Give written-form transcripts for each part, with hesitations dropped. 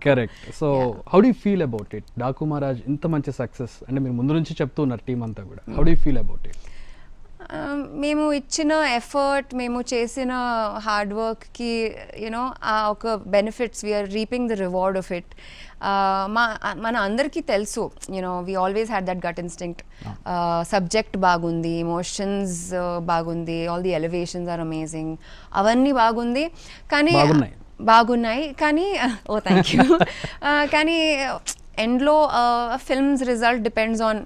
Correct. So how do you feel about it? Daaku Maharaj ఇంత మంచి success అంటే మీరు ముందు నుంచి చెప్తున్నారు టీం అంతా కూడా. How do you feel about it? మేము ఇచ్చిన ఎఫర్ట్, మేము చేసిన హార్డ్ వర్క్కి యూనో ఒక benefits, we're reaping the reward of it. మన అందరికీ తెలుసు, you know we always had that gut instinct. Subject బాగుంది, ఎమోషన్స్ బాగుంది, all the elevations are amazing, అవన్నీ బాగుంది. కానీ బాగున్నాయి కానీ ఓ థ్యాంక్ యూ. కానీ ఎండ్లో films result depends on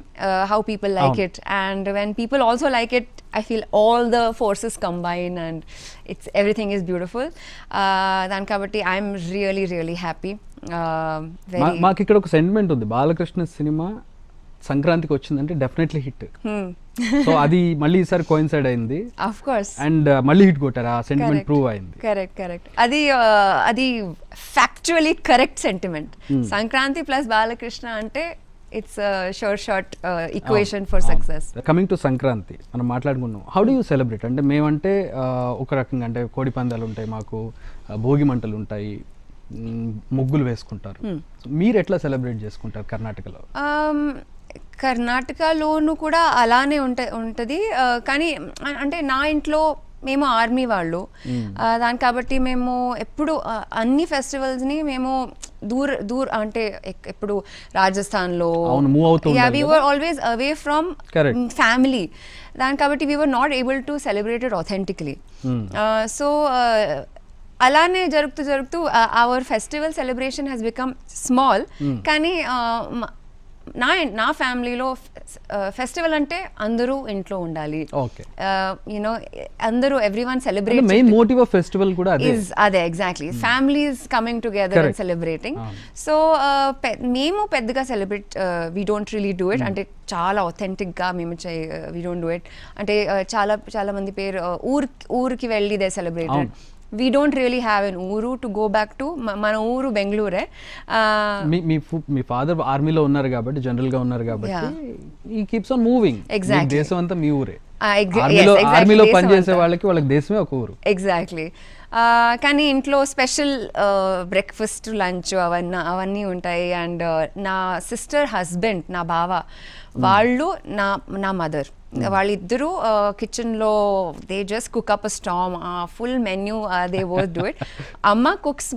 how people like it, and when people also like it I feel all the forces combine and everything is beautiful. దాని కాబట్టి I'm really really happy. మాకు ఇక్కడ ఒక సెంటిమెంట్ ఉంది, Balakrishna cinema సంక్రాంతికి వచ్చిందంటే డెఫినెట్లీ హిట్. సో అది మళ్ళీ ఈసారి కోయిన్సైడ్ అయింది ఆఫ్ కోర్స్, అండ్ మళ్ళీ హిట్ కొట్టారు. ఆ సెంటిమెంట్ ప్రూవ్ అయింది. కరెక్ట్. అది factually correct sentiment. Sankranti plus Balakrishna అంటే it's sure shot equation for success. Coming to Sankranti మనం మాట్లాడుకున్నాం. How do you celebrate? అంటే మేమంటే ఒక రకంగా అంటే కోడి పందాలు ఉంటాయి, మాకు భోగి మంటలు ఉంటాయి, ముగ్గులు వేసుకుంటారు. మీరు ఎట్లా సెలబ్రేట్ చేసుకుంటారు కర్ణాటకలో? కర్ణాటకలోను కూడా అలానే ఉంటుంది. కానీ అంటే నా ఇంట్లో మేము ఆర్మీ వాళ్ళు, దాని కాబట్టి మేము ఎప్పుడు అన్ని ఫెస్టివల్స్ని మేము దూర్ అంటే ఎప్పుడు రాజస్థాన్లో we were always away from family. దాని కాబట్టి we were not able to celebrate it authentically. So అలానే జరుగుతూ our festival celebration has become small. కానీ నా ఫ్యామిలీలో ఫెస్టివల్ అంటే అందరూ ఇంట్లో ఉండాలి, యునో అందరూ everyone celebrate. Main motive of festival కూడా అదే exactly, families coming together and celebrating. So మేము పెద్దగా celebrate we don't really do it. అంటే చాలా ఒథెంటిక్గా మేము వీ డోంట్ డూ ఇట్. అంటే చాలా మంది పేరు ఊరికి వెళ్ళి they celebrated. We don't really have an ఊరు to go back to. మన ఊరు బెంగళూరే. మీ ఫాదర్ ఆర్మీలో ఉన్నారు కాబట్టి, జనరల్ గా ఉన్నారు కాబట్టి he keeps on moving. Exactly. దేశం అంతా మీ ఊరే. ఆర్మీలో పనిచేసే వాళ్ళకి దేశమే ఒక ఊరు. ఎగ్జాక్ట్లీ. కానీ ఇంట్లో స్పెషల్ బ్రేక్ఫాస్ట్, లంచ్ అవన్నీ ఉంటాయి. అండ్ నా సిస్టర్ హస్బెండ్, నా బావ వాళ్ళు, నా మదర్, వాళ్ళిద్దరూ కిచెన్లో they just cook up a storm, full menu they work do it. అమ్మ కుక్స్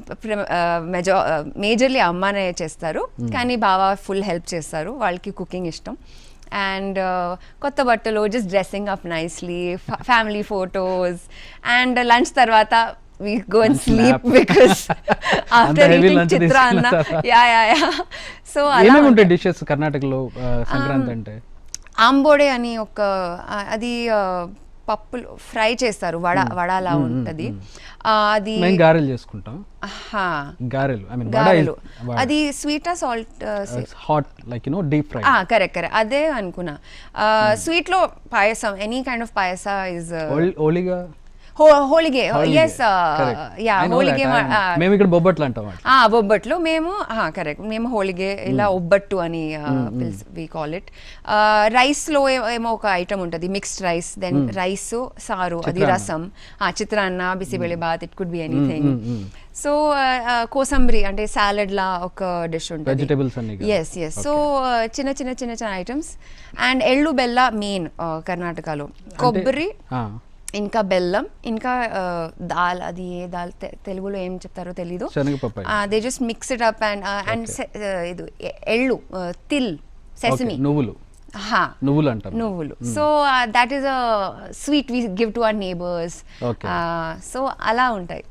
మేజర్లీ అమ్మనే చేస్తారు, కానీ బావ ఫుల్ హెల్ప్ చేస్తారు. వాళ్ళకి కుకింగ్ ఇష్టం. అండ్ కొత్త బట్టలు, just dressing up nicely, family photos, and lunch తర్వాత we go and sleep because after eating chitranna. So ఏమేమి ఉంటాయి డిషెస్ కర్ణాటకలో సంక్రాంతి అంటే? ఆంబోడే అని ఒక, అది పప్పులు ఫ్రై చేస్తారు, వడలా ఉంటది. అది గారెలు చేసుకుంటాం. గారెలు. అది స్వీటా salt hot like you know deep fry. Correct. అదే అనుకున్నా. స్వీట్ లో payasam, any kind of payasa is ఓలిగా. Holige, yes yeah, holige. మేము ఇక్కడ బొబ్బట్లు అంటాం. బొబ్బట్లు మేము కరెక్ట్, మేము హోళిగే ఇలా ఒబ్బట్టు అని వి కాల్ ఇట్. రైస్ లో ఏమో ఒక ఐటమ్ ఉంటుంది, మిక్స్డ్ రైస్, దెన్ రైస్, సారు, అది rasam, chitranna, bisibele bath, it could be anything. So kosambari అంటే సాలడ్ లా ఒక డిష్ ఉంటుంది. ఎస్. సో చిన్న ఐటమ్స్. అండ్ ఎళ్ళు బెల్ల మెయిన్ కర్ణాటకలో. కొబ్బరి, ఇంకా బెల్లం, ఇంకా దాల్, అది ఏ దాల్ తెలుగులో ఏం చెప్తారో తెలీదు. They just mix it up. And ఇది ఎళ్ళు, తిల్, సెసమి, నువ్వులు. So that is a sweet we give to our neighbours. సో అలా ఉంటాయి.